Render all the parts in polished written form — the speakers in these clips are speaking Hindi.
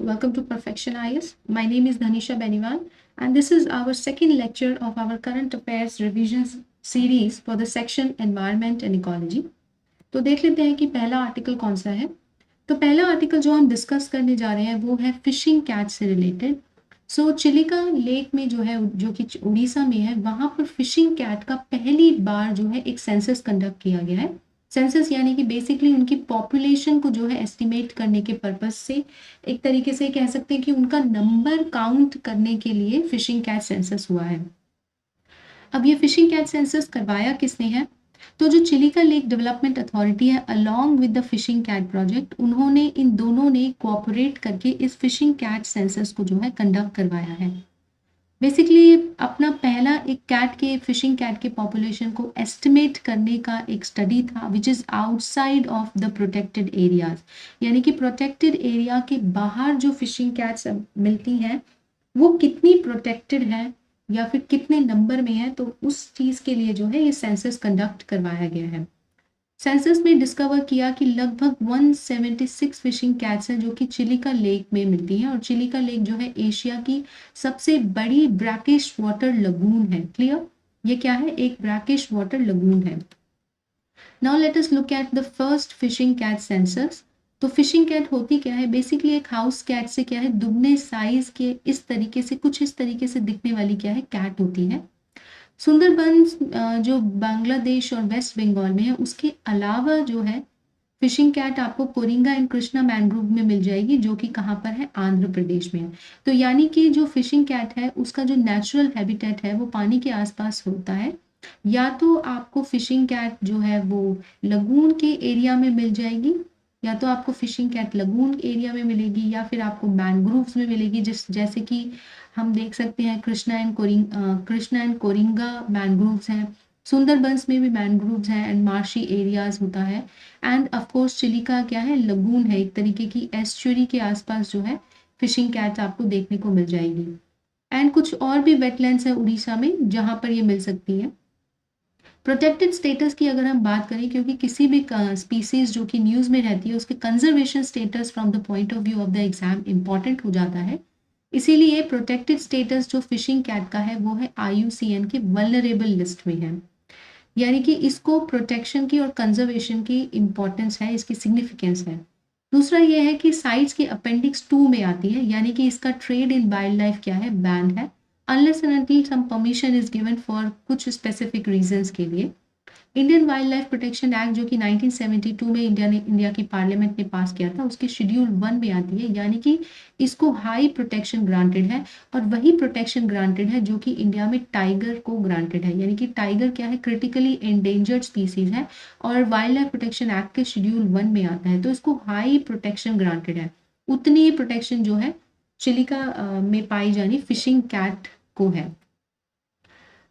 welcome to Perfection IS. My name is Dhanisha Beniwal and this is our second lecture of our current affairs revisions series for the section Environment and Ecology. तो देख लेते हैं कि पहला आर्टिकल कौन सा है। तो पहला आर्टिकल जो हम डिस्कस करने जा रहे हैं वो है फिशिंग कैच से रिलेटेड। सो चिलिका लेक में जो है, जो कि उड़ीसा में है, वहाँ पर फिशिंग कैट का पहली बार जो है एक सेंसस कंडक्ट किया गया है। सेंसस यानी कि बेसिकली उनकी पॉपुलेशन को जो है एस्टिमेट करने के पर्पज से, एक तरीके से कह सकते हैं कि उनका नंबर काउंट करने के लिए फिशिंग कैट सेंसस हुआ है। अब ये फिशिंग कैट सेंसस करवाया किसने है? तो जो चिलिका लेक डेवलपमेंट अथॉरिटी है along with the fishing cat project, उन्होंने इन दोनों ने कोऑपरेट करके इस फिशिंग कैट सेंसस को जो है कंडक्ट करवाया है। बेसिकली अपना पहला एक कैट के फिशिंग कैट के पॉपुलेशन को एस्टिमेट करने का एक स्टडी था which is outside of the protected areas, यानी कि प्रोटेक्टेड एरिया के बाहर जो फिशिंग कैट्स मिलती हैं वो कितनी प्रोटेक्टेड है या फिर कितने नंबर में है, तो उस चीज़ के लिए जो है ये सेंसस कंडक्ट करवाया गया है। सेंसस में डिस्कवर किया कि लगभग 176 फिशिंग कैट्स हैं जो कि चिलिका लेक में मिलती हैं, और चिलिका लेक जो है एशिया की सबसे बड़ी ब्रैकिश वाटर लगून है। क्लियर? ये क्या है? एक ब्रैकिश वाटर लगून है। Now let us look at the first fishing cat census. तो फिशिंग कैट होती क्या है? बेसिकली एक हाउस कैट से क्या है, दुगने साइज के इस तरीके से, कुछ इस तरीके से दिखने वाली क्या है, कैट होती है। सुंदरबंस जो बांग्लादेश और वेस्ट बंगाल में है, उसके अलावा जो है फिशिंग कैट आपको कोरिंगा एंड कृष्णा मैनग्रोव में मिल जाएगी, जो कि कहाँ पर है? आंध्र प्रदेश में है। तो यानी कि जो फिशिंग कैट है उसका जो नेचुरल हैबिटेट है वो पानी के आसपास होता है। या तो आपको फिशिंग कैट जो है वो लगून के एरिया में मिल जाएगी, या तो आपको फिशिंग कैट लगून एरिया में मिलेगी, या फिर आपको मैनग्रोव्स में मिलेगी, जैसे कि हम देख सकते हैं कृष्णा एंड कोरिंगा मैनग्रोव्स हैं, सुंदरबंस में भी मैनग्रोव्स हैं एंड मार्शी एरियाज होता है। एंड ऑफ कोर्स चिलिका क्या है? लगून है, एक तरीके की एस्चुरी के आसपास जो है फिशिंग कैट आपको देखने को मिल जाएगी। एंड कुछ और भी वेटलैंड्स है उड़ीसा में जहाँ पर ये मिल सकती है। प्रोटेक्टेड स्टेटस की अगर हम बात करें, क्योंकि किसी भी स्पीसीज जो कि न्यूज़ में रहती है उसके conservation status from the point of view of the exam important हो जाता है, इसीलिए प्रोटेक्टेड स्टेटस जो फिशिंग कैट का है वो है IUCN के वल्नरेबल लिस्ट में है। यानी कि इसको प्रोटेक्शन की और कंजर्वेशन की इंपॉर्टेंस है, इसकी सिग्निफिकेंस है। दूसरा ये है कि साइट्स के अपेंडिक्स 2 में आती है, यानी कि इसका ट्रेड इन वाइल्ड लाइफ क्या है? बैन है, unless and until some permission is given for कुछ स्पेसिफिक रीजंस के लिए। Indian wild life protection act जो कि 1972 में इंडिया की पार्लियामेंट ने पास किया था, उसके शेड्यूल 1 में आती है, यानी कि इसको हाई प्रोटेक्शन ग्रांटेड है, और वही प्रोटेक्शन ग्रांटेड है जो कि इंडिया में टाइगर को ग्रांटेड है। यानी कि टाइगर क्या है? क्रिटिकली एंडेंजर्ड स्पीसीज है और वाइल्ड लाइफ प्रोटेक्शन एक्ट के शेड्यूल 1 में आता है, तो इसको हाई प्रोटेक्शन ग्रांटेड है। उतनी ही प्रोटेक्शन जो है चिलिका में पाई जानी फिशिंग कैट को है।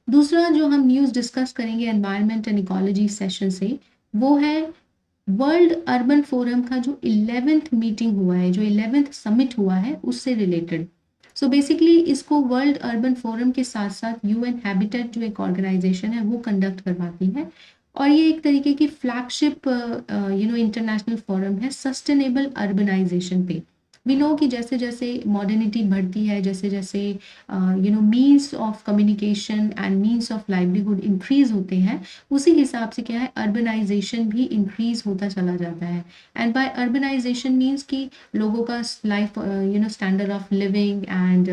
दूसरा जो हम न्यूज़ डिस्कस करेंगे एनवायरनमेंट एंड इकोलॉजी सेशन से, वो है वर्ल्ड अर्बन फोरम का जो 11th मीटिंग हुआ है, जो 11th समिट हुआ है, उससे रिलेटेड। सो बेसिकली इसको वर्ल्ड अर्बन फोरम के साथ साथ UN हैबिटेट जो एक ऑर्गेनाइजेशन है वो कंडक्ट करवाती है, और ये एक तरीके की फ्लैगशिप इंटरनेशनल फोरम है सस्टेनेबल अर्बनाइजेशन पे। वी नो कि जैसे जैसे मॉडर्निटी बढ़ती है, जैसे जैसे means of communication and means of livelihood increase होते हैं, उसी हिसाब से क्या है, अर्बनाइजेशन भी इंक्रीज होता चला जाता है। एंड बाय अर्बनाइजेशन मीन्स कि लोगों का life standard of living and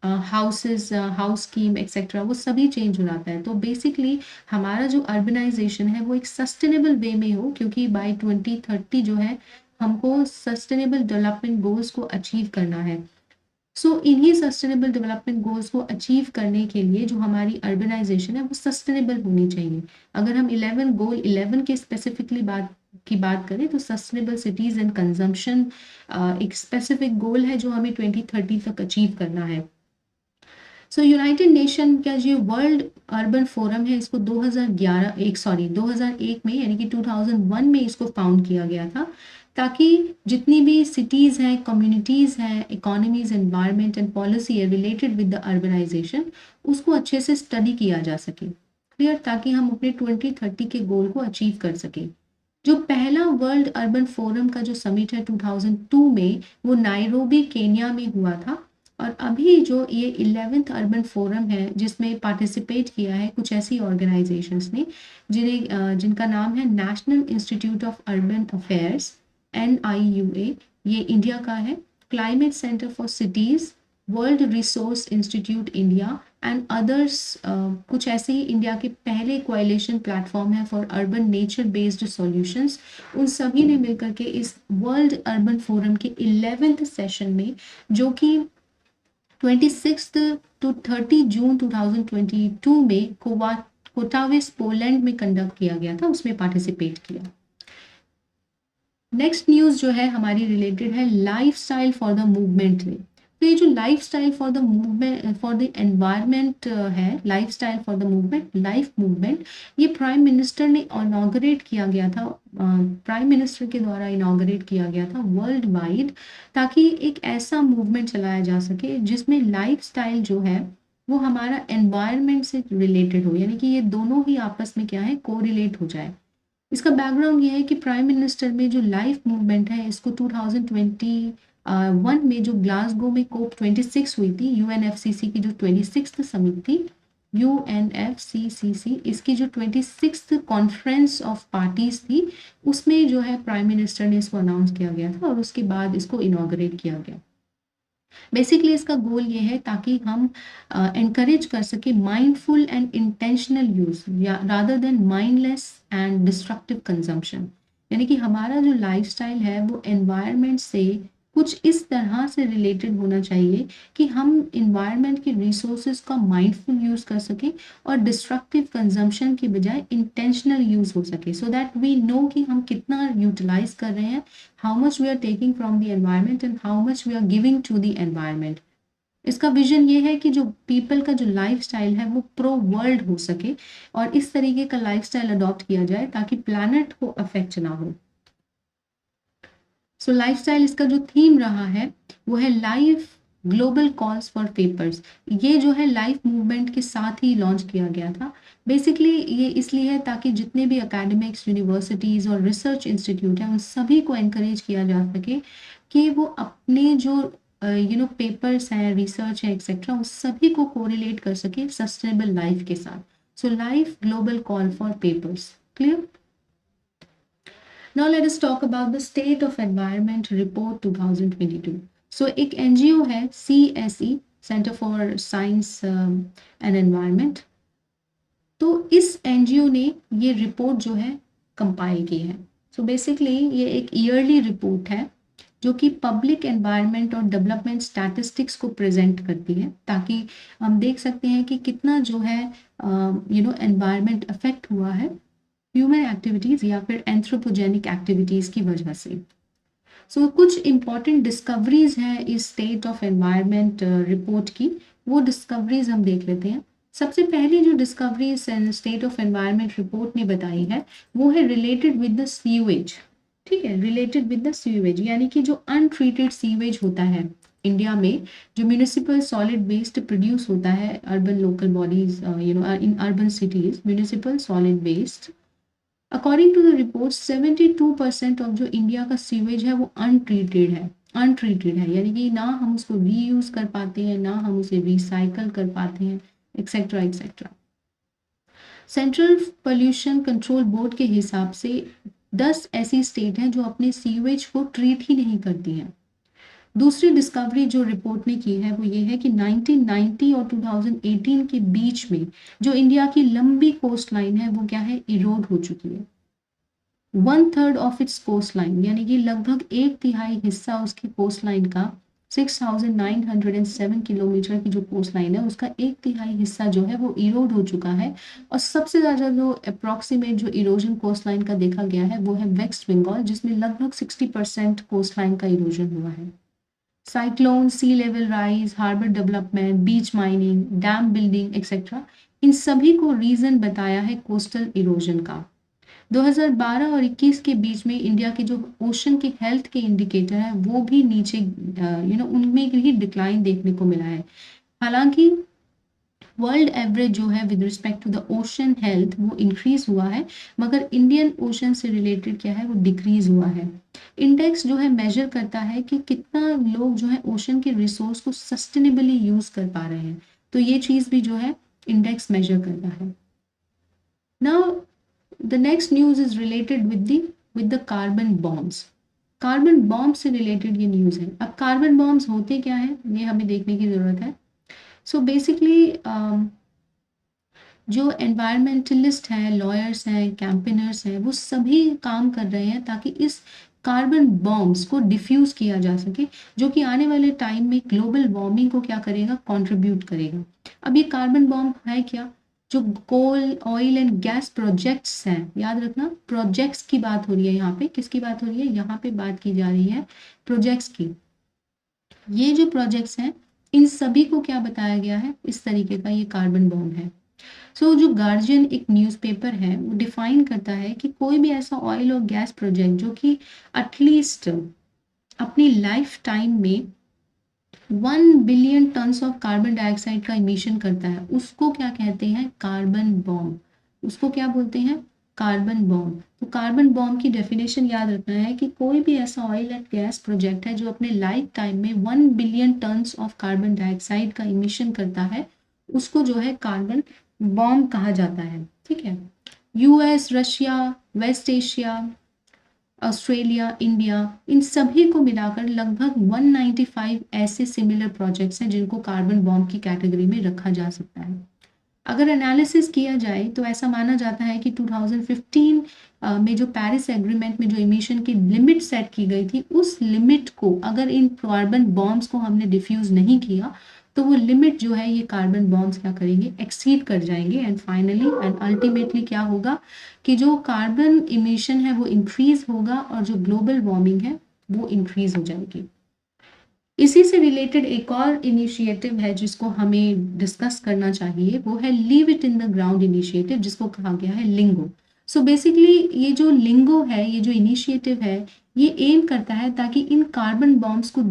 houses, house scheme etcetera, वो सभी चेंज हो जाता है। तो बेसिकली हमारा जो अर्बनाइजेशन है वो एक सस्टेनेबल वे में हो, क्योंकि बाय 2030 जो है हमको सस्टेनेबल डेवलपमेंट गोल्स को अचीव करना है। सो इन्हीं सस्टेनेबल डेवलपमेंट गोल्स को अचीव करने के लिए जो हमारी अर्बनाइजेशन है वो सस्टेनेबल होनी चाहिए। अगर हम 11 के स्पेसिफिकली बात करें तो सस्टेनेबल सिटीज एंड कंजम्पशन एक स्पेसिफिक गोल है जो हमें 2030 तक अचीव करना है। सो यूनाइटेड नेशन का जो वर्ल्ड अर्बन फोरम है, इसको 2001 में, यानी कि 2001 में इसको फाउंड किया गया था, ताकि जितनी भी सिटीज़ हैं, कम्युनिटीज़ हैं, इकोनॉमीज, एनवायरनमेंट एंड पॉलिसी है रिलेटेड विद द अर्बनाइजेशन, उसको अच्छे से स्टडी किया जा सके। क्लियर? ताकि हम अपने 2030 के गोल को अचीव कर सकें। जो पहला वर्ल्ड अर्बन फोरम का जो समिट है 2002 में, वो नायरोबी केन्या में हुआ था। और अभी जो ये 11th अर्बन फोरम है जिसमें पार्टिसिपेट किया है कुछ ऐसी ऑर्गेनाइजेशंस ने जिनका नाम है national institute of urban affairs, NIUA, ये इंडिया का है, climate centre for cities, world resource institute India and others. कुछ ऐसे ही इंडिया के पहले कोएलिशन प्लेटफॉर्म है for urban nature based solutions. उन सभी ने मिलकर के इस वर्ल्ड अर्बन फोरम के 11th सेशन में, जो कि 26 to 30 जून 2022 में कोटाविस पोलैंड में कंडक्ट किया गया था, उसमें पार्टिसिपेट किया। नेक्स्ट न्यूज़ जो है हमारी रिलेटेड है लाइफस्टाइल फॉर द मूवमेंट में। तो ये जो lifestyle for the movement for the environment है, lifestyle for the movement, life movement, ये प्राइम मिनिस्टर ने इनॉग्रेट किया गया था, प्राइम मिनिस्टर के द्वारा इनॉग्रेट किया गया था वर्ल्ड वाइड, ताकि एक ऐसा मूवमेंट चलाया जा सके जिसमें लाइफस्टाइल जो है वो हमारा एनवायरनमेंट से रिलेटेड हो, यानी कि ये दोनों ही आपस में क्या है, कोरिलेट हो जाए। इसका बैकग्राउंड ये है कि प्राइम मिनिस्टर में जो लाइफ मूवमेंट है इसको 2021 में जो ग्लासगो में COP26 हुई थी, UNFCCC की जो 26th समिट थी, UNFCCC, इसकी जो 26th कॉन्फ्रेंस ऑफ पार्टीज थी, उसमें जो है प्राइम मिनिस्टर ने इसको अनाउंस किया गया था और उसके बाद इसको इनॉग्रेट किया गया। बेसिकली इसका गोल ये है ताकि हम encourage कर सके mindful and intentional use rather than mindless and destructive consumption. यानी कि हमारा जो लाइफस्टाइल है वो एनवायरनमेंट से कुछ इस तरह से रिलेटेड होना चाहिए कि हम इन्वायरमेंट के रिसोर्सेज का माइंडफुल यूज कर सकें और डिस्ट्रक्टिव कंजम्पशन की बजाय इंटेंशनल यूज हो सके, सो दैट वी नो कि हम कितना यूटिलाइज कर रहे हैं, how much we are taking from the environment and how much we are giving to the environment। इसका विजन ये है कि जो पीपल का जो लाइफस्टाइल है वो प्रो वर्ल्ड हो सके और इस तरीके का लाइफस्टाइल अडॉप्ट किया जाए ताकि प्लैनेट को अफेक्ट ना हो। सो लाइफस्टाइल इसका जो थीम रहा है वो है life global calls for papers. ये जो है लाइफ मूवमेंट के साथ ही लॉन्च किया गया था। बेसिकली ये इसलिए है ताकि जितने भी एकेडमिक्स, यूनिवर्सिटीज़ और रिसर्च इंस्टीट्यूट हैं उन सभी को एनकरेज किया जा सके कि वो अपने जो पेपर्स हैं, रिसर्च है एक्सेट्रा, उस सभी को कोरिलेट कर सके सस्टेनेबल लाइफ के साथ। So life global call for papers, clear. Now let us talk about the State of Environment Report 2022. So एक NGO है CSE, Center for Science and Environment। तो इस NGO ने ये रिपोर्ट जो है कंपाइल की है। सो बेसिकली ये एक ईयरली रिपोर्ट है जो कि पब्लिक एनवायरनमेंट और डेवलपमेंट स्टैटिस्टिक्स को प्रेजेंट करती है, ताकि हम देख सकते हैं कि कितना जो है एनवायरनमेंट अफेक्ट हुआ है ह्यूमन एक्टिविटीज़ या फिर एंथ्रोपोजेनिक एक्टिविटीज़ की वजह से। सो कुछ इम्पॉर्टेंट डिस्कवरीज हैं इस स्टेट ऑफ एनवायरनमेंट रिपोर्ट की, वो डिस्कवरीज हम देख लेते हैं। सबसे पहली जो discovery state of environment report ने बताई है वो है रिलेटेड विद द सीवेज। ठीक है, रिलेटेड विद द सीवेज, यानी कि जो अनट्रीटेड सीवेज होता है इंडिया में, जो म्यूनिसिपल सॉलिड वेस्ट प्रोड्यूस होता है urban local bodies in urban cities, municipal solid waste, according to the report 72% of जो इंडिया का सीवेज है वो अनट्रीटेड है, यानी कि ना हम उसको रीयूज कर पाते हैं, ना हम उसे रिसाइकल कर पाते हैं, etcetera etcetera. Central pollution control board के हिसाब से 10 ऐसी स्टेट हैं जो अपने सीवेज को ट्रीट ही नहीं करती हैं। दूसरी डिस्कवरी जो रिपोर्ट ने की है वो ये है कि 1990 और 2018 के बीच में जो इंडिया की लंबी कोस्ट लाइन है वो क्या है, इरोड हो चुकी है। 1/3 ऑफ इट्स कोस्ट लाइन, यानी कि लगभग 1/3 हिस्सा उसकी कोस्ट लाइन का, 6,907 किलोमीटर की जो कोस्ट लाइन है उसका 1/3 हिस्सा जो है वो इरोड हो चुका है। और सबसे ज़्यादा जो अप्रॉक्सीमेट जो इरोजन कोस्ट लाइन का देखा गया है वो है वेस्ट बंगाल, जिसमें लगभग 60% कोस्ट लाइन का इरोजन हुआ है। साइक्लोन, सी लेवल राइज, हार्बर डेवलपमेंट, बीच माइनिंग, डैम बिल्डिंग एक्सेट्रा, इन सभी को रीजन बताया है कोस्टल इरोजन का। 2012 और 21 के बीच में इंडिया के जो ओशन के हेल्थ के इंडिकेटर है वो भी नीचे उनमें ही डिक्लाइन देखने को मिला है। हालांकि वर्ल्ड एवरेज जो है with respect to the ocean health वो इंक्रीज हुआ है, मगर इंडियन ओशन से रिलेटेड क्या है वो डिक्रीज हुआ है। इंडेक्स जो है मेजर करता है कि कितना लोग जो है ओशन के रिसोर्स को सस्टेनेबली यूज कर पा रहे हैं, तो ये चीज भी जो है इंडेक्स मेजर करता है। Now the next news is related with the carbon bombs. Carbon bomb से रिलेटेड ये न्यूज है। अब कार्बन बॉम्ब्स होते क्या है ये हमें देखने की जरूरत है। सो बेसिकली जो एनवायरमेंटलिस्ट हैं, लॉयर्स हैं, कैंपेनर्स हैं, वो सभी काम कर रहे हैं ताकि इस कार्बन बॉम्ब्स को डिफ्यूज किया जा सके, जो कि आने वाले टाइम में ग्लोबल वार्मिंग को क्या करेगा, कंट्रीब्यूट करेगा। अब ये कार्बन बॉम्ब है क्या, जो coal oil and gas projects हैं, याद रखना प्रोजेक्ट्स की बात हो रही है यहाँ पे, किसकी बात हो रही है, यहाँ पे बात की जा रही है प्रोजेक्ट्स की। ये जो प्रोजेक्ट्स हैं इन सभी को क्या बताया गया है, इस तरीके का ये कार्बन बॉम्ब है। जो गार्जियन एक न्यूज़पेपर है वो डिफाइन करता है कि कोई भी ऐसा ऑयल और गैस प्रोजेक्ट जो कि एटलीस्ट अपनी लाइफ टाइम में 1 billion tons of carbon dioxide का इमिशन करता है, उसको क्या कहते हैं, कार्बन बॉम्ब। उसको क्या बोलते हैं, कार्बन बॉम्ब। तो कार्बन बॉम्ब की डेफिनेशन याद रखना है कि कोई भी ऐसा ऑयल एंड गैस प्रोजेक्ट है जो अपने लाइफ टाइम में 1 billion tons of carbon dioxide का इमिशन करता है, उसको जो है कार्बन बॉम्ब कहा जाता है। ठीक है। US, Russia, West Asia, Australia, India, इन सभी को मिलाकर लगभग 195 ऐसे सिमिलर प्रोजेक्ट्स हैं जिनको कार्बन बॉम्ब की कैटेगरी में रखा जा सकता है। अगर एनालिसिस किया जाए तो ऐसा माना जाता है कि 2015 में जो पेरिस एग्रीमेंट में जो इमिशन की लिमिट सेट की गई थी, उस लिमिट को अगर इन कार्बन बॉम्ब्स को हमने डिफ्यूज नहीं किया तो वो लिमिट जो है ये कार्बन बॉम्ब्स क्या करेंगे, एक्सीड कर जाएंगे, एंड फाइनली एंड अल्टीमेटली क्या होगा कि जो कार्बन इमिशन है वो इंक्रीज होगा और जो ग्लोबल वार्मिंग है वो इंक्रीज हो जाएगी। इसी से रिलेटेड एक और इनिशिएटिव है जिसको हमें डिस्कस करना चाहिए, वो है leave it in the ground initiative, जिसको कहा गया है लिंगो। सो बेसिकली ये जो लिंगो है, ये जो इनिशिएटिव है, ये एम करता है ताकि इन कार्बन बॉम्ब्स को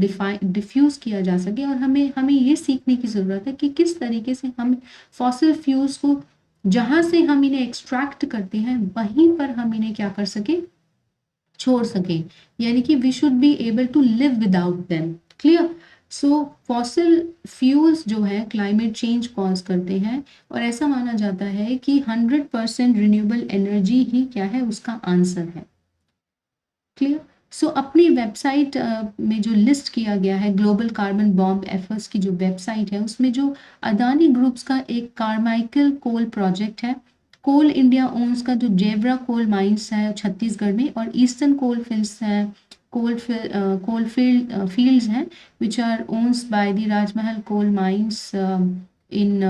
डिफ्यूज किया जा सके, और हमें हमें ये सीखने की ज़रूरत है कि किस तरीके से हम फॉसिल फ्यूल्स को जहाँ से हम इन्हें एक्सट्रैक्ट करते हैं वहीं पर हम इन्हें क्या कर सके, छोड़ सकें, यानी कि we should be able to live without them. Clear. So fossil fuels जो है क्लाइमेट चेंज कॉज करते हैं, और ऐसा माना जाता है कि 100% रिन्यूएबल एनर्जी ही क्या है, उसका आंसर है। क्लियर। सो अपनी वेबसाइट में जो लिस्ट किया गया है ग्लोबल कार्बन बॉम्ब एफर्ट्स की जो वेबसाइट है, उसमें जो अदानी ग्रुप्स का एक कार्माइकल कोल प्रोजेक्ट है, कोल इंडिया ओन्स का जो जेवरा कोल माइंस है छत्तीसगढ़ में, और ईस्टर्न कोल फील्ड्स हैं, कोल फील्ड्स हैं which are owns by the Rajmahal coal mines इन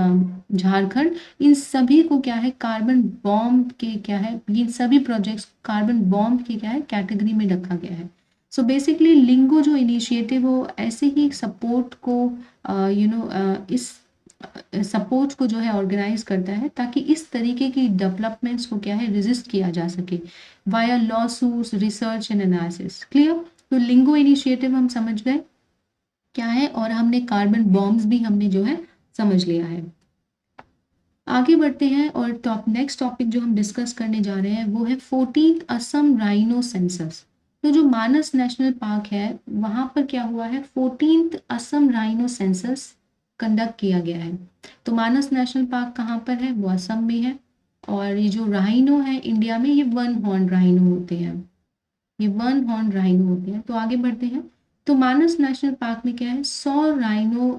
झारखंड। इन सभी को क्या है, कार्बन बॉम्ब के क्या है, ये सभी प्रोजेक्ट्स कार्बन बॉम्ब के क्या है, कैटेगरी में रखा गया है। सो बेसिकली लिंगो जो इनिशिएटिव वो ऐसे ही सपोर्ट को इस सपोर्ट को जो है ऑर्गेनाइज करता है ताकि इस तरीके की डेवलपमेंट्स को क्या है, रेजिस्ट किया जा सके via law suits, research and analysis. Clear. तो लिंगो इनिशिएटिव हम समझ गए क्या है, और हमने कार्बन बॉम्ब्स भी हमने जो है समझ लिया है। आगे बढ़ते हैं, और नेक्स्ट टॉपिक जो हम डिस्कस करने जा रहे हैं वो है 14th असम राइनो सेंसस। तो जो मानस नेशनल पार्क है वहां पर क्या हुआ है, 14th Assam rhino census conduct किया गया है। तो मानस नेशनल पार्क कहाँ पर है, वो असम में है, और ये जो राइनो है इंडिया में, ये वन हॉर्न राइनो होते हैं, ये वन हॉर्न राइनो होते हैं। तो आगे बढ़ते हैं। तो मानस नेशनल पार्क में क्या है, 100 राइनो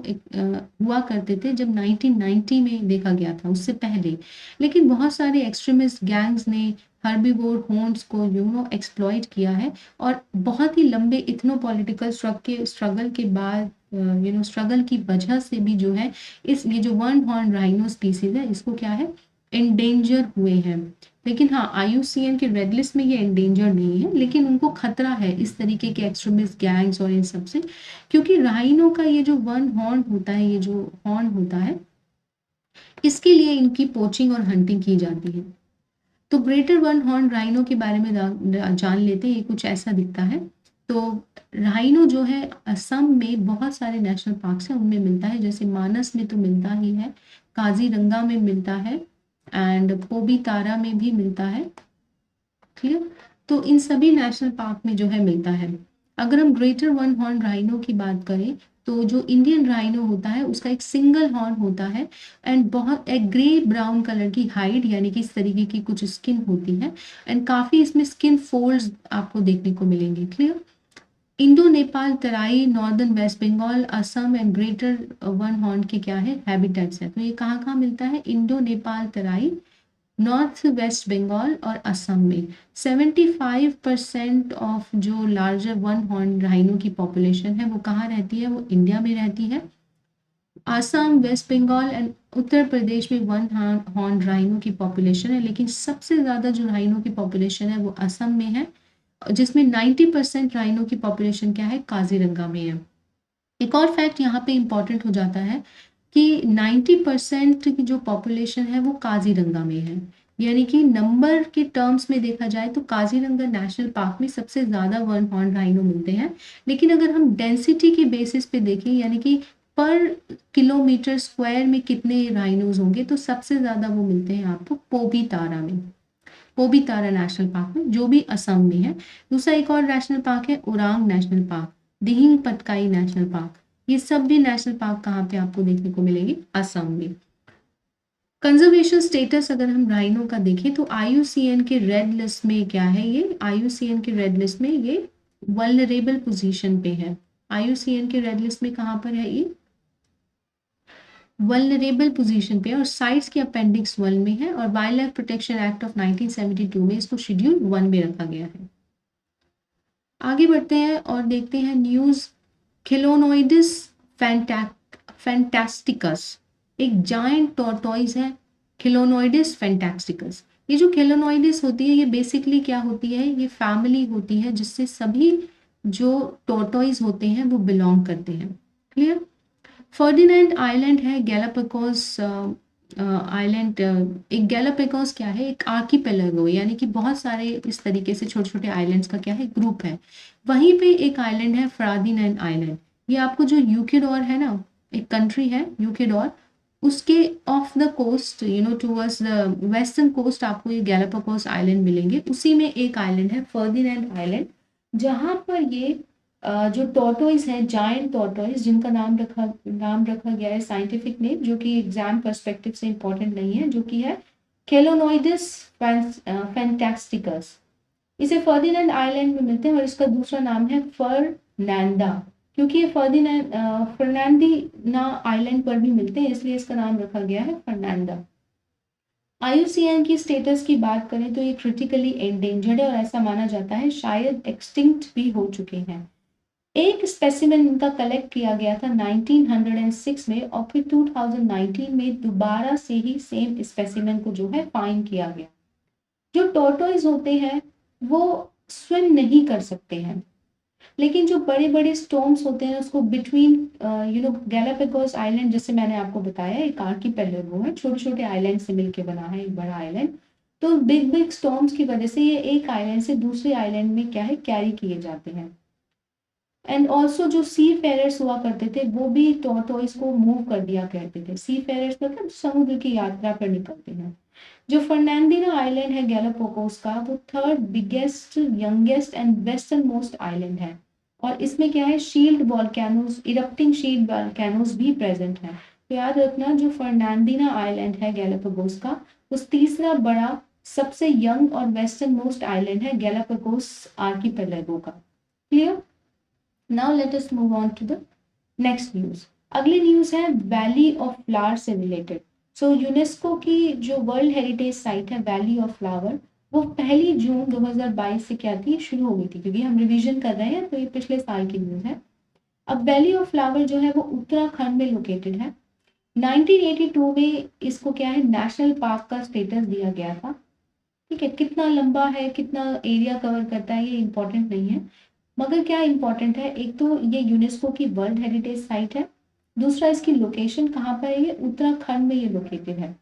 हुआ करते थे जब 1990 में देखा गया था, उससे पहले लेकिन बहुत सारे एक्सट्रीमिस्ट गैंग्स ने हर्बीवोर हॉर्न्स को एक्सप्लॉइट किया है, और बहुत ही लंबे इथनो पॉलिटिकल स्ट्रगल के बाद स्ट्रगल की वजह से भी जो है ये जो वन हॉर्न राइनो स्पीसीज है इसको क्या है, एंडेंजर हुए हैं। लेकिन हाँ, IUCN के रेड लिस्ट में ये एंडेंजर नहीं है, लेकिन उनको खतरा है इस तरीके के एक्सट्रीमिस्ट गैंग्स और इन सब से, क्योंकि राइनो का ये जो वन हॉर्न होता है, ये जो हॉर्न होता है, इसके लिए इनकी पोचिंग और हंटिंग की जाती है। तो ग्रेटर वन हॉर्न राइनो के बारे में जान लेते हैं। ये कुछ ऐसा दिखता है। तो राइनो जो है असम में बहुत सारे नेशनल पार्क्स हैं उनमें मिलता है, जैसे मानस में तो मिलता ही है, काजीरंगा में मिलता है एंड पोबीतारा में भी मिलता है। क्लियर? तो इन सभी नेशनल पार्क में जो है मिलता है। अगर हम ग्रेटर वन हॉर्न राइनो की बात करें तो जो इंडियन राइनो होता है उसका एक सिंगल हॉर्न होता है एंड बहुत एक ग्रे ब्राउन कलर की हाइड यानी कि इस तरीके की कुछ स्किन होती है एंड काफी इसमें स्किन फोल्ड्स आपको देखने को मिलेंगे। Clear? Indo Nepal Terai northern west Bengal Assam and greater one horn के क्या है हैबिटेट्स है। तो ये कहाँ कहाँ मिलता है? इंडो नेपाल तराई नॉर्थ वेस्ट बंगाल और असम में। 75% ऑफ जो लार्जर वन हॉर्न राइनो की पॉपुलेशन है वो कहाँ रहती है? वो इंडिया में रहती है। असम वेस्ट बंगाल एंड उत्तर प्रदेश में वन हॉर्न राइनो की पॉपुलेशन है, लेकिन सबसे ज़्यादा जो राइनो की पॉपुलेशन है वो असम में है, जिसमें 90% राइनो की पॉपुलेशन क्या है? काजीरंगा में है। एक और फैक्ट यहाँ पे इंपॉर्टेंट हो जाता है कि 90% की जो पॉपुलेशन है वो काजीरंगा में है, यानी कि नंबर के टर्म्स में देखा जाए तो काजीरंगा नेशनल पार्क में सबसे ज़्यादा वन हॉर्न राइनो मिलते हैं। लेकिन अगर हम डेंसिटी के बेसिस पे देखें यानी कि पर किलोमीटर स्क्वायर में कितने राइनोज होंगे तो सबसे ज़्यादा वो मिलते हैं आपको पोबीतारा में, पोबीतारा नेशनल पार्क में, जो भी असम में है। दूसरा एक और नेशनल पार्क है Orang national park, Dihing Patkai national park. ये सब भी नेशनल पार्क कहाँ पे आपको देखने को मिलेंगे? असम में। कंजर्वेशन स्टेटस अगर हम राइनो का देखें तो IUCN के रेड लिस्ट में क्या है? ये IUCN के रेड लिस्ट में ये वल्नरेबल पोजीशन पे है। IUCN के रेड लिस्ट में कहाँ पर है? ये वल्नरेबल पोजीशन पे और साइट्स के अपेंडिक्स 1 में है और wild life protection act of 1972 में इसको शेड्यूल 1 में रखा गया है। आगे बढ़ते हैं और देखते हैं न्यूज। खेलोनोइडिस फैंटास्टिकस एक जायंट टॉर्टोइज है, खेलोनोइडिस फैंटास्टिकस। ये जो खेलोनोइडिस होती है ये बेसिकली क्या होती है? ये फैमिली होती है जिससे सभी जो टॉर्टोइज होते हैं वो बिलोंग करते हैं। क्लियर? फर्डिनेंड आइलैंड है गैलापागोस आइलैंड। एक गैलापागोस क्या है? एक आर्कीपेलागो यानी कि बहुत सारे इस तरीके से छोटे छोटे आइलैंड्स का क्या है? ग्रुप है। वहीं पे एक आइलैंड है फर्डिनेंड आइलैंड। ये आपको जो यूकेडोर है ना, एक कंट्री है यूकेडोर, उसके off the coast towards the western coast आपको ये गैलापागोस आइलैंड मिलेंगे। उसी में एक आइलैंड है फर्डिनेंड आइलैंड, जहां पर ये जो टॉर्टोइज है, जायंट टॉर्टोइज, जिनका नाम रखा गया है साइंटिफिक नेम जो कि एग्जाम पर्सपेक्टिव से इंपॉर्टेंट नहीं है, जो कि है खेलोनोइडिस फैंटास्टिकस। इसे फर्डिनेंड आइलैंड में मिलते हैं और इसका दूसरा नाम है फर्नांडा, क्योंकि ये फर्नांडीना आइलैंड पर भी मिलते हैं इसलिए इसका नाम रखा गया है फर्नांडा। IUCN की स्टेटस की बात करें तो ये क्रिटिकली एंडेंजर्ड है और ऐसा माना जाता है शायद एक्सटिंक्ट भी हो चुके हैं। एक स्पेसिमेन इनका कलेक्ट किया गया था 1906 में और फिर 2019 में दोबारा से ही सेम स्पेसिमेन को जो है फाइंड किया गया। जो टॉर्टोइज होते हैं वो स्विम नहीं कर सकते हैं, लेकिन जो बड़े बड़े स्टॉर्म्स होते हैं उसको बिटवीन गैलापागोस आइलैंड, जैसे मैंने आपको बताया एक आर्कीपेलागो है, छोटे छोटे आइलैंड से मिलकर बना है एक बड़ा आइलैंड। तो बिग बिग स्टॉर्म्स की वजह से ये एक आइलैंड से दूसरे आइलैंड में क्या है? कैरी किए जाते हैं। एंड ऑल्सो जो सी फेयरर्स हुआ करते थे वो भी टॉर्टोइज को मूव कर दिया करते थे। सी फेयरर्स मतलब समुद्र की यात्रा पर निकलते हैं। जो फर्नांडीना आइलैंड है गैलापागोस का, वो third biggest, youngest and western most island है और इसमें क्या है? Shield volcanoes, erupting shield volcanoes भी प्रेजेंट है। तो याद रखना जो फर्नांडीना आइलैंड है गैलापागोस का, उस तीसरा बड़ा सबसे यंग और वेस्टर्न मोस्ट आइलैंड है गैलापागोस आर्कीपेलागो का। Clear? Now let us move on to the next news. अगली न्यूज है वैली ऑफ फ्लावर से रिलेटेड। सो यूनेस्को की जो वर्ल्ड हेरिटेज साइट है वैली ऑफ फ्लावर, वो 1 जून 2022 से क्या थी? शुरू हो गई थी, क्योंकि हम रिवीजन कर रहे हैं तो ये पिछले साल की न्यूज है। अब वैली ऑफ फ्लावर जो है वो उत्तराखंड में लोकेटेड है। 1982 में इसको क्या है? नेशनल पार्क का स्टेटस दिया गया था। ठीक है, कितना लंबा है, कितना एरिया कवर करता है ये इंपॉर्टेंट नहीं है, मगर क्या इंपॉर्टेंट है, एक तो ये यूनेस्को की वर्ल्ड हेरिटेज साइट है, दूसरा इसकी लोकेशन कहाँ पर है? ये उत्तराखंड में ये लोकेटेड है।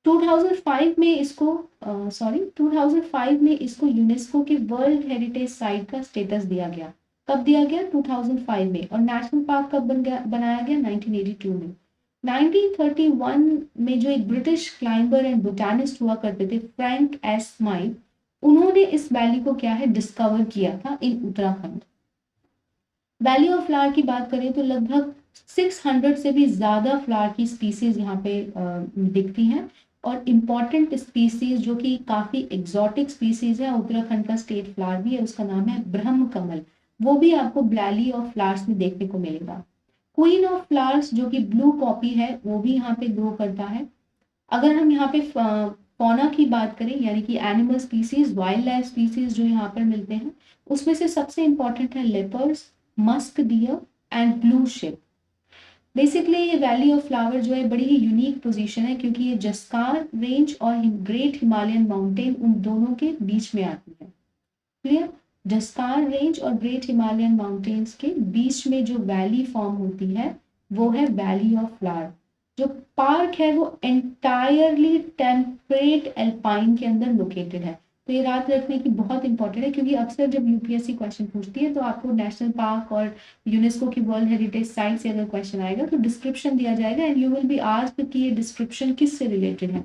2005 में इसको 2005 में इसको यूनेस्को की वर्ल्ड हेरिटेज साइट का स्टेटस दिया गया। कब दिया गया? 2005 में। और नेशनल पार्क कब बनाया गया? 1982 में। 1931 में जो एक ब्रिटिश क्लाइंबर एंड बोटानिस्ट हुआ करते थे फ्रैंक एस स्माइथ, उन्होंने इस वैली को क्या है डिस्कवर किया था इन उत्तराखंड। वैली ऑफ फ्लावर की बात करें तो लगभग 600 से भी ज्यादा फ्लावर की स्पीसीज यहाँ पे दिखती हैं, और इम्पॉर्टेंट स्पीसीज जो कि काफी एग्जॉटिक स्पीसीज है, उत्तराखंड का स्टेट फ्लावर भी है, उसका नाम है ब्रह्म कमल, वो भी आपको वैली ऑफ फ्लावर्स में देखने को मिलेगा। क्वीन ऑफ फ्लावर्स जो कि ब्लू पॉपी है, वो भी यहाँ पे ग्रो करता है। अगर हम यहाँ पे फौना की बात करें, यानी कि animal species, wild life species जो यहाँ पर मिलते हैं, उसमें से सबसे इंपॉर्टेंट है leopards, musk deer and blue ship. Basically ये वैली ऑफ फ्लावर जो है बड़ी ही यूनिक पोजीशन है, क्योंकि ये जस्कार रेंज और ग्रेट हिमालयन माउंटेन उन दोनों के बीच में आती है। क्लियर? जस्कार रेंज और ग्रेट हिमालयन माउंटेन्स के बीच में जो वैली फॉर्म होती है वो है वैली ऑफ फ्लावर। जो पार्क है वो एंटायरली टेम्परेट एल्पाइन के अंदर लोकेटेड है। तो ये याद रखने की बहुत इंपॉर्टेंट है, क्योंकि अक्सर जब यूपीएससी क्वेश्चन पूछती है तो आपको नेशनल पार्क और यूनेस्को की वर्ल्ड हेरिटेज साइट से अगर क्वेश्चन आएगा तो डिस्क्रिप्शन दिया जाएगा and you will be asked कि ये डिस्क्रिप्शन किससे रिलेटेड है।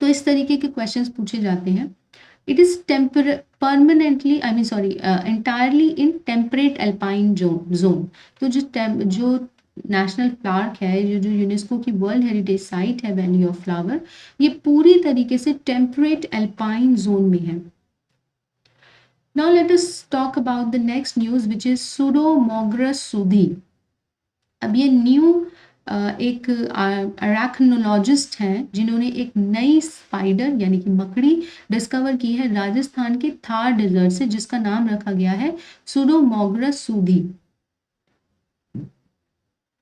तो इस तरीके के क्वेश्चंस पूछे जाते हैं। It is entirely in temperate alpine zone. तो जो नेशनल पार्क है, जो यूनेस्को की वर्ल्ड हेरिटेज साइट है वैली ऑफ फ्लावर, ये पूरी तरीके से टेम्परेट अल्पाइन जोन में है। Now let us talk about the next news which is Pseudomogrus sudhi. अब ये न्यू एक अरैक्नोलॉजिस्ट हैं जिन्होंने एक नई स्पाइडर यानी कि मकड़ी डिस्कवर की है राजस्थान के थार डेजर्ट से, जिसका नाम रखा गया है सुडोमोग्रस सूधी।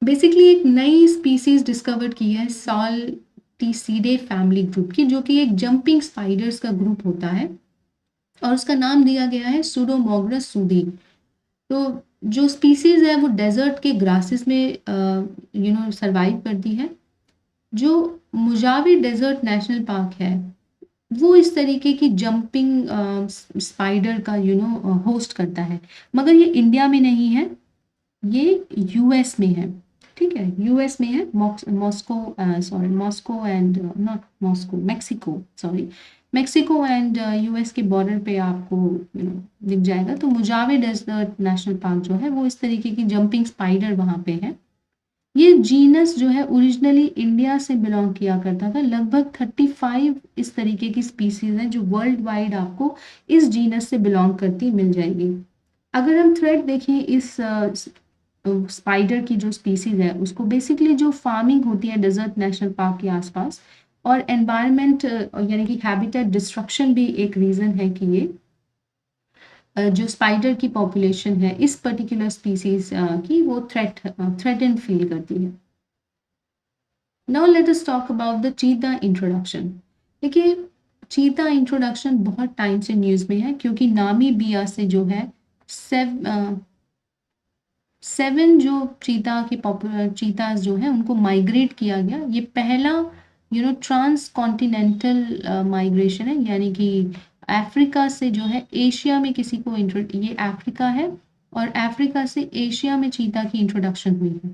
बेसिकली एक नई स्पीसीज डिस्कवर की है साल्टिसीडे फैमिली ग्रुप की, जो कि एक जंपिंग स्पाइडर्स का ग्रुप होता है, और उसका नाम दिया गया है सुडोमोग्रस सूधी। तो जो स्पीसीज है वो डेजर्ट के ग्रासेस में सरवाइव करती है। जो मुजावी डेजर्ट नेशनल पार्क है वो इस तरीके की जंपिंग स्पाइडर का होस्ट करता है, मगर ये इंडिया में नहीं है, ये यूएस में है। ठीक है, यूएस में है, मेक्सिको एंड यूएस के बॉर्डर पे आपको दिख जाएगा। तो मुजावे डेजर्ट नेशनल पार्क जो है वो इस तरीके की जंपिंग स्पाइडर वहाँ पे है। ये जीनस जो है ओरिजिनली इंडिया से बिलोंग किया करता था। लगभग 35 इस तरीके की स्पीसीज हैं जो वर्ल्ड वाइड आपको इस जीनस से बिलोंग करती मिल जाएगी। अगर हम थ्रेड देखें इस स्पाइडर की जो स्पीसीज है उसको, बेसिकली जो फार्मिंग होती है डेजर्ट नेशनल पार्क के आसपास, और एनवायरनमेंट यानी कि हैबिटेट डिस्ट्रक्शन भी एक रीज़न है कि ये जो स्पाइडर की पॉपुलेशन है इस पर्टिकुलर स्पीसीज की वो थ्रेटेंड फील करती है। Now let us talk about the चीता इंट्रोडक्शन। देखिए, चीता इंट्रोडक्शन बहुत टाइम से न्यूज़ में है, क्योंकि नामीबिया से जो है 7 जो चीताज जो है उनको माइग्रेट किया गया। ये पहला ट्रांस कॉन्टिनेंटल माइग्रेशन है, यानी कि अफ्रीका से जो है एशिया में किसी को ये अफ्रीका है और अफ्रीका से एशिया में चीता की इंट्रोडक्शन हुई है।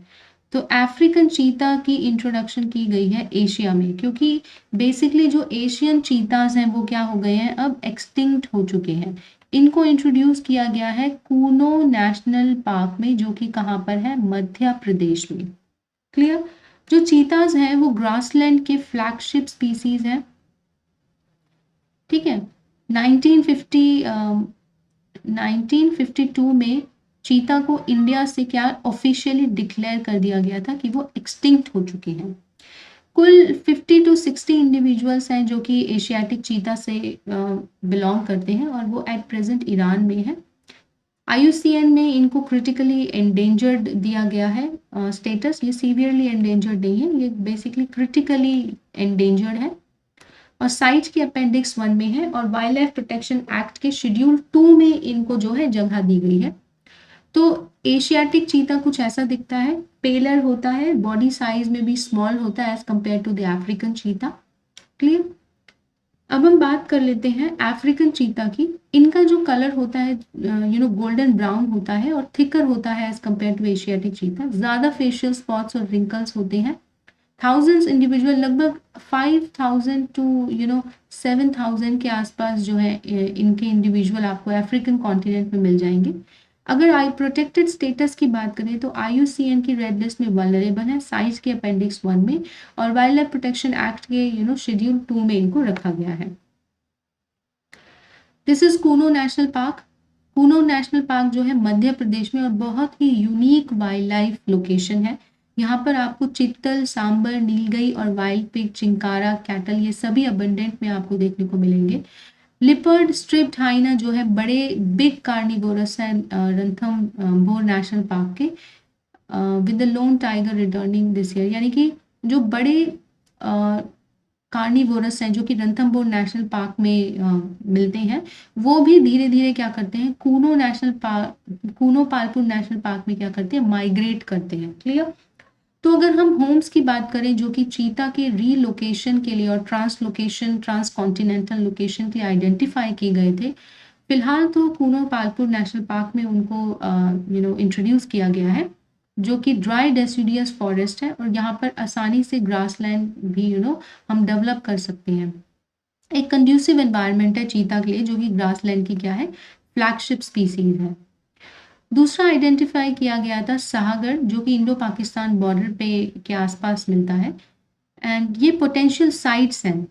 तो अफ्रीकन चीता की इंट्रोडक्शन की गई है एशिया में, क्योंकि बेसिकली जो एशियन चीताज हैं वो क्या हो गए हैं, अब एक्सटिंक्ट हो चुके हैं। इनको इंट्रोड्यूस किया गया है कूनो नेशनल पार्क में, जो कि कहाँ पर है, मध्य प्रदेश में। क्लियर? जो चीताज हैं वो ग्रासलैंड के फ्लैगशिप स्पीसीज हैं। ठीक है, 1952 में चीता को इंडिया से क्या ऑफिशियली डिक्लेयर कर दिया गया था कि वो एक्सटिंक्ट हो चुके हैं। कुल 50 to 60 इंडिविजुअल्स हैं जो कि एशियाटिक चीता से बिलोंग करते हैं, और वो एट प्रेजेंट ईरान में है। IUCN में इनको क्रिटिकली एंडेंजर्ड दिया गया है स्टेटस। ये सीवियरली एंडेंजर्ड नहीं है, ये बेसिकली क्रिटिकली एंडेंजर्ड है, और साइट के अपेंडिक्स 1 में है, और वाइल्ड लाइफ प्रोटेक्शन एक्ट के शेड्यूल 2 में इनको जो है जगह दी गई है। तो एशियाटिक चीता कुछ ऐसा दिखता है, पेलर होता है, बॉडी साइज में भी स्मॉल होता है as compare to the African cheetah. Clear? अब हम बात कर लेते हैं अफ्रीकन चीता की। इनका जो कलर होता है गोल्डन ब्राउन होता है और थिकर होता है as compare to Asiatic cheetah. ज़्यादा फेशियल स्पॉट्स और रिंकल्स होते हैं। थाउजेंड्स इंडिविजुअल, लगभग 5,000 टू 7,000 के आसपास जो है इनके इंडिविजुअल आपको अफ्रीकन कॉन्टिनेंट में मिल जाएंगे। अगर आई प्रोटेक्टेड स्टेटस की बात करें तो IUCN की रेड लिस्ट में वल्नरेबल है, साइज के अपेंडिक्स 1 में, और वाइल्ड लाइफ प्रोटेक्शन एक्ट के शेड्यूल 2 में इनको रखा गया है। This is Kuno national park. Kuno national park जो है मध्य प्रदेश में और बहुत ही यूनिक वाइल्ड लाइफ लोकेशन है। यहाँ पर आपको चित्तल, सांबर, नीलगई और वाइल्ड पिग, चिंकारा, कैटल, ये सभी अबंडेंट में आपको देखने को मिलेंगे। लिपर्ड स्ट्रिप्ड हाइना जो है बड़े बिग कार्निवोरस है रणथंभौर नेशनल पार्क के, with the loan tiger returning this year. यानी कि जो बड़े कार्निवोरस हैं जो कि रणथंभौर नेशनल पार्क में मिलते हैं, वो भी धीरे धीरे क्या करते हैं, कूनो पालपुर नेशनल पार्क में क्या करते हैं, माइग्रेट करते हैं। क्लियर। तो अगर हम होम्स की बात करें जो कि चीता के रीलोकेशन के लिए और ट्रांस कॉन्टिनेंटल लोकेशन के लिए आइडेंटिफाई किए गए थे, फिलहाल तो कूनो पालपुर नेशनल पार्क में उनको इंट्रोड्यूस किया गया है, जो कि ड्राई डेसिडियस फॉरेस्ट है और यहाँ पर आसानी से ग्रासलैंड भी हम डेवलप कर सकते हैं। एक कंड्यूसिव एनवायरनमेंट है चीता के लिए, जो कि ग्रासलैंड की क्या है, फ्लैगशिप स्पीसीज है। दूसरा आइडेंटिफाई किया गया था साहगढ़, जो कि इंडो पाकिस्तान बॉर्डर पे के आसपास मिलता है। एंड ये पोटेंशियल साइट्स हैं,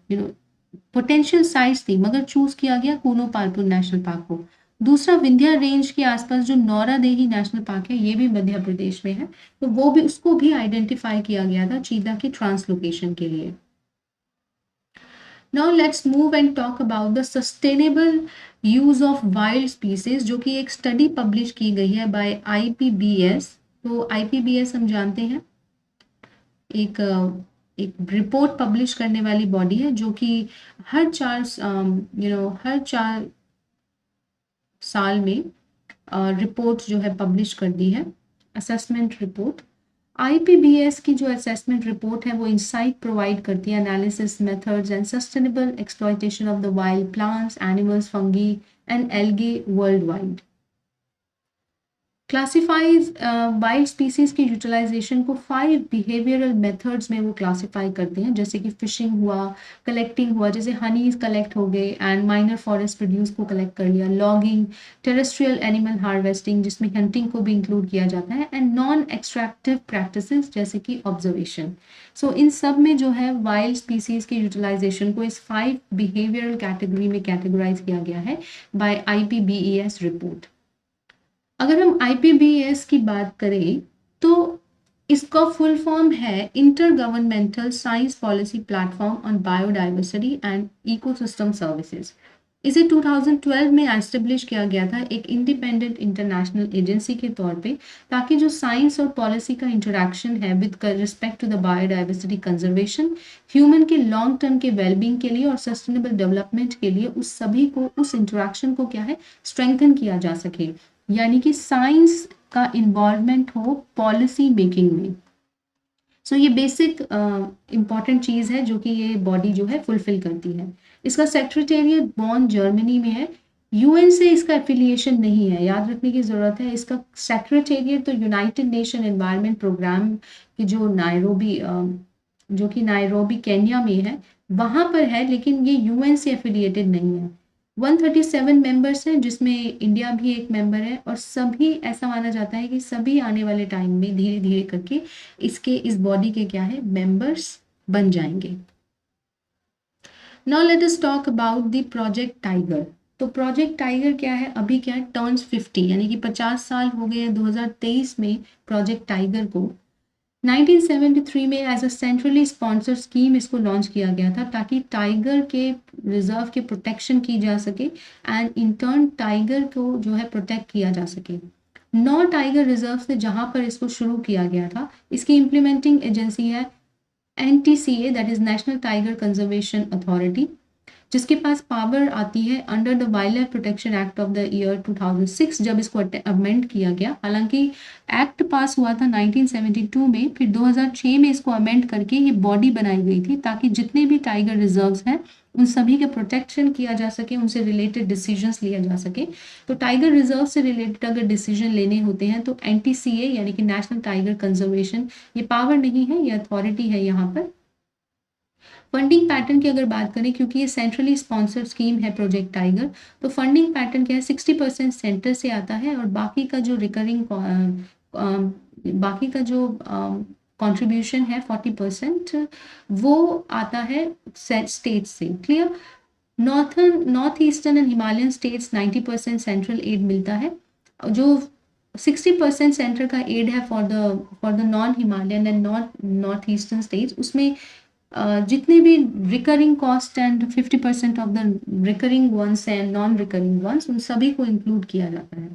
पोटेंशियल साइट्स थी, मगर चूज किया गया कूनो पालपुर नेशनल पार्क को। दूसरा विंध्या रेंज के आसपास जो नौरादेही नेशनल पार्क है, ये भी मध्य प्रदेश में है, तो वो भी, उसको भी आइडेंटिफाई किया गया था चीता की ट्रांसलोकेशन के लिए। Now let's move and talk about the sustainable use of wild species, जो कि एक स्टडी पब्लिश की गई है बाय IPBS। तो IPBS हम जानते हैं एक एक रिपोर्ट पब्लिश करने वाली बॉडी है, जो कि हर 4 साल में रिपोर्ट जो है पब्लिश कर दी है, असेसमेंट रिपोर्ट। IPBS की जो असेसमेंट रिपोर्ट है वो इंसाइट प्रोवाइड करती है, analysis methods and sustainable exploitation of the wild plants, animals, fungi and algae world wide. Classifies wild species की यूटिलाइजेशन को 5 बिहेवियरल मेथड्स में वो क्लासिफाई करते हैं, जैसे कि फिशिंग हुआ, कलेक्टिंग हुआ, जैसे हनीज कलेक्ट हो गए एंड माइनर फॉरेस्ट प्रोड्यूस को कलेक्ट कर लिया, लॉगिंग, टेरेस्ट्रियल एनिमल हार्वेस्टिंग जिसमें हंटिंग को भी इंक्लूड किया जाता है, एंड नॉन एक्सट्रैक्टिव प्रैक्टिसेस जैसे कि ऑब्जर्वेशन। सो इन सब में जो है वाइल्ड स्पीसीज के यूटिलाइजेशन को इस 5 बिहेवियरल कैटेगरी में कैटेगराइज किया गया है बाय IPBES रिपोर्ट। अगर हम IPBES की बात करें तो इसका फुल फॉर्म है inter governmental science policy platform on biodiversity and ecosystem services. इसे 2012 में एस्टेब्लिश किया गया था एक इंडिपेंडेंट इंटरनेशनल एजेंसी के तौर पे, ताकि जो साइंस और पॉलिसी का इंटरेक्शन है with respect to the biodiversity conservation, human के लॉन्ग टर्म के वेलबींग के लिए और सस्टेनेबल डेवलपमेंट के लिए, उस सभी को, उस इंटरेक्शन को क्या है, स्ट्रेंथन किया जा सके। यानी कि साइंस का इन्वॉल्वमेंट हो पॉलिसी मेकिंग में। सो ये बेसिक इंपॉर्टेंट चीज़ है जो कि ये बॉडी जो है फुलफिल करती है। इसका सेक्रेटेरिएट बॉन जर्मनी में है। UN से इसका एफिलिएशन नहीं है, याद रखने की ज़रूरत है। इसका सेक्रेटेरिएट तो यूनाइटेड नेशन एनवायरनमेंट प्रोग्राम की जो कि नायरोबी केन्या में है, वहाँ पर है, लेकिन ये UN से एफिलिएटेड नहीं है। 137 मेंबर्स हैं, जिसमें इंडिया भी एक मेंबर है, और सभी, ऐसा माना जाता है कि सभी आने वाले टाइम में धीरे धीरे करके इस बॉडी के क्या है, मेंबर्स बन जाएंगे। Now let us talk about the project tiger. तो प्रोजेक्ट टाइगर क्या है, अभी क्या है, टर्न्स 50, यानी कि 50 साल हो गए हैं 2023 में प्रोजेक्ट टाइगर को। 1973 में as a centrally sponsor scheme इसको लॉन्च किया गया था, ताकि टाइगर के रिजर्व के प्रोटेक्शन की जा सके एंड इन टर्न टाइगर को जो है प्रोटेक्ट किया जा सके। 9 टाइगर रिजर्व से जहां पर इसको शुरू किया गया था, इसकी इम्प्लीमेंटिंग एजेंसी है NTCA, that is national tiger conservation authority, जिसके पास पावर आती है under the wild life protection act of the year 2006, जब इसको अमेंड किया गया। हालांकि एक्ट पास हुआ था 1972 में, फिर 2006 में इसको अमेंड करके ये बॉडी बनाई गई थी, ताकि जितने भी टाइगर रिजर्व्स हैं उन सभी का प्रोटेक्शन किया जा सके, उनसे रिलेटेड डिसीजंस लिया जा सके। तो टाइगर रिजर्व से रिलेटेड अगर डिसीजन लेने होते हैं तो NTCA यानी कि नेशनल टाइगर कंजर्वेशन ये पावर नहीं है, ये अथॉरिटी है यहाँ पर। फंडिंग पैटर्न की अगर बात करें, क्योंकि ये सेंट्रली स्पॉन्सर्ड स्कीम है प्रोजेक्ट टाइगर, तो फंडिंग पैटर्न क्या है, 60% सेंटर से आता है और बाकी का जो रिकरिंग बाकी का जो कंट्रीब्यूशन है 40% वो आता है स्टेट से। Clear? North eastern and Himalayan states 90% central aid मिलता है। जो 60% सेंटर का एड है for the non Himalayan and north eastern states, उसमें जितने भी recurring cost and 50% of the recurring ones and non recurring ones, उन सभी को इंक्लूड किया जाता है।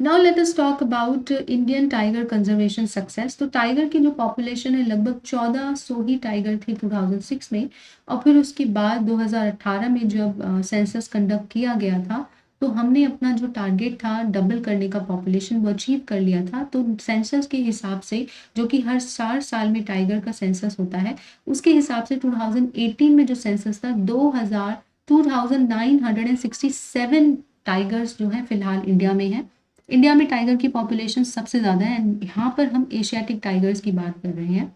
Now let us talk about Indian tiger conservation success. तो टाइगर की जो पॉपुलेशन है लगभग 1400 ही टाइगर थे 2006 में, और फिर उसके बाद 2018 में जब सेंसस कंडक्ट किया गया था तो हमने अपना जो टारगेट था डबल करने का पॉपुलेशन वो अचीव कर लिया था। तो सेंसस के हिसाब से, जो कि हर 4 साल में टाइगर का सेंसस होता है, उसके हिसाब से 2018 में जो सेंसस था 2967 टाइगर्स जो है फिलहाल इंडिया में है। इंडिया में टाइगर की पॉपुलेशन सबसे ज़्यादा है एंड यहाँ पर हम एशियाटिक टाइगर्स की बात कर रहे हैं।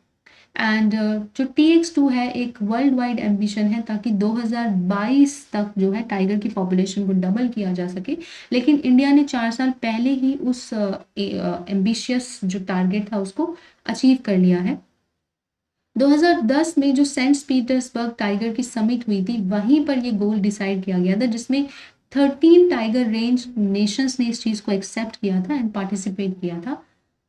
एंड जो TX2 है एक वर्ल्ड वाइड एम्बिशन है ताकि 2022 तक जो है टाइगर की पॉपुलेशन को डबल किया जा सके, लेकिन इंडिया ने 4 साल पहले ही उस एम्बिशियस जो टारगेट था उसको अचीव कर लिया है। 2010 में जो सेंट पीटर्सबर्ग टाइगर की समिट हुई थी वहीं पर ये गोल डिसाइड किया गया था, जिसमें 13 टाइगर रेंज नेशंस ने इस चीज़ को एक्सेप्ट किया था एंड पार्टिसिपेट किया था।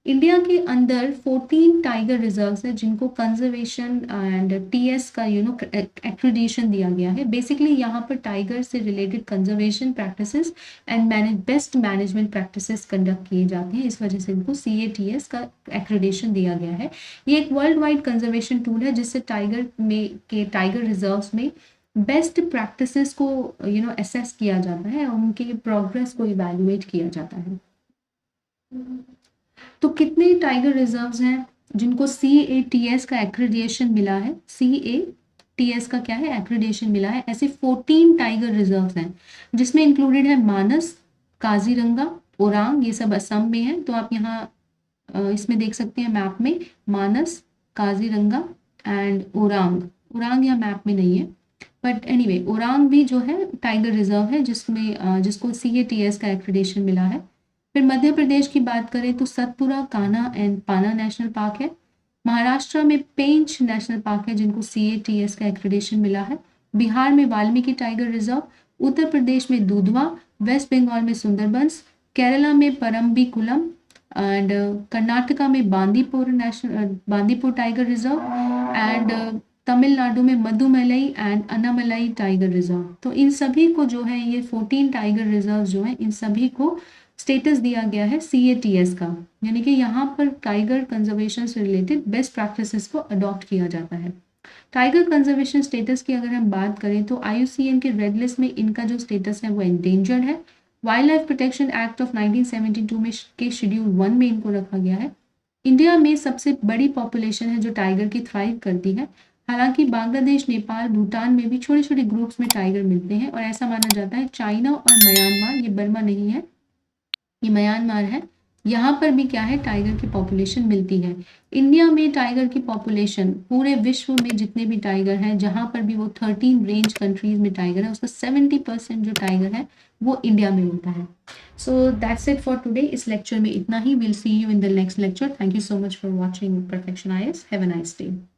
इंडिया के अंदर 14 टाइगर रिजर्व्स हैं जिनको कंजर्वेशन एंड TS का एक्रेडिशन दिया गया है। बेसिकली यहाँ पर टाइगर से related conservation practices and best management practices conduct किए जाते हैं, इस वजह से इनको CATS का एक्रेडिशन दिया गया है। ये एक वर्ल्ड वाइड कंजर्वेशन टूल है जिससे टाइगर रिजर्व्स में बेस्ट प्रैक्टिसेस को असेस किया जाता है और उनके प्रोग्रेस को इवैल्यूएट किया जाता है। तो कितने टाइगर रिजर्व्स हैं जिनको CATS का एक्रेडिशन मिला है? CATS का क्या है? एक्रेडिशन मिला है। ऐसे 14 टाइगर रिजर्व्स हैं जिसमें इंक्लूडेड है मानस, काजीरंगा, ओरांग, ये सब असम में है। तो आप यहाँ इसमें देख सकते हैं मैप में मानस, काजीरंगा एंड ओरांग यहाँ मैप में नहीं है, बट एनीवे ओरांग भी जो है टाइगर रिजर्व है जिसको CATS का एक्रेडिशन मिला है। फिर मध्य प्रदेश की बात करें तो सतपुरा, कान्हा एंड पाना नेशनल पार्क है। महाराष्ट्र में पेंच नेशनल पार्क है जिनको CATS का एक्रेडिशन मिला है। बिहार में वाल्मीकि टाइगर रिजर्व, उत्तर प्रदेश में दूधवा, वेस्ट बंगाल में सुंदरबंस, केरला में परम्बिकुलम एंड कर्नाटका में Bandipur tiger reserve and Tamil Nadu में Mudumalai and Annamalai tiger reserve. तो इन सभी को जो है ये 14 टाइगर रिजर्व जो है इन सभी को स्टेटस दिया गया है CATS का, यानी कि यहाँ पर टाइगर कंजर्वेशन से रिलेटेड बेस्ट प्रैक्टिसेस को अडॉप्ट किया जाता है। टाइगर कंजर्वेशन स्टेटस की अगर हम बात करें तो IUCN के रेड लिस्ट में इनका जो स्टेटस है वो एंडेंजर्ड है। Wild life protection act of 1972 में के शेड्यूल 1 में इनको रखा गया है। इंडिया में सबसे बड़ी पॉपुलेशन है जो टाइगर की थ्राइव करती है। हालांकि बांग्लादेश, नेपाल, भूटान में भी छोटे छोटे ग्रुप्स में टाइगर मिलते हैं और ऐसा माना जाता है चाइना और म्यांमार, ये बर्मा नहीं है, ये म्यांमार है, यहाँ पर भी क्या है टाइगर की पॉपुलेशन मिलती है। इंडिया में टाइगर की पॉपुलेशन पूरे विश्व में जितने भी टाइगर हैं, जहाँ पर भी वो 13 रेंज कंट्रीज में टाइगर है, उसका 70% जो टाइगर है वो इंडिया में मिलता है। So that's it for today. इस लेक्चर में इतना ही। Will see you in the next lecture. Thank you so much for watching perfection IAS। Have a nice day.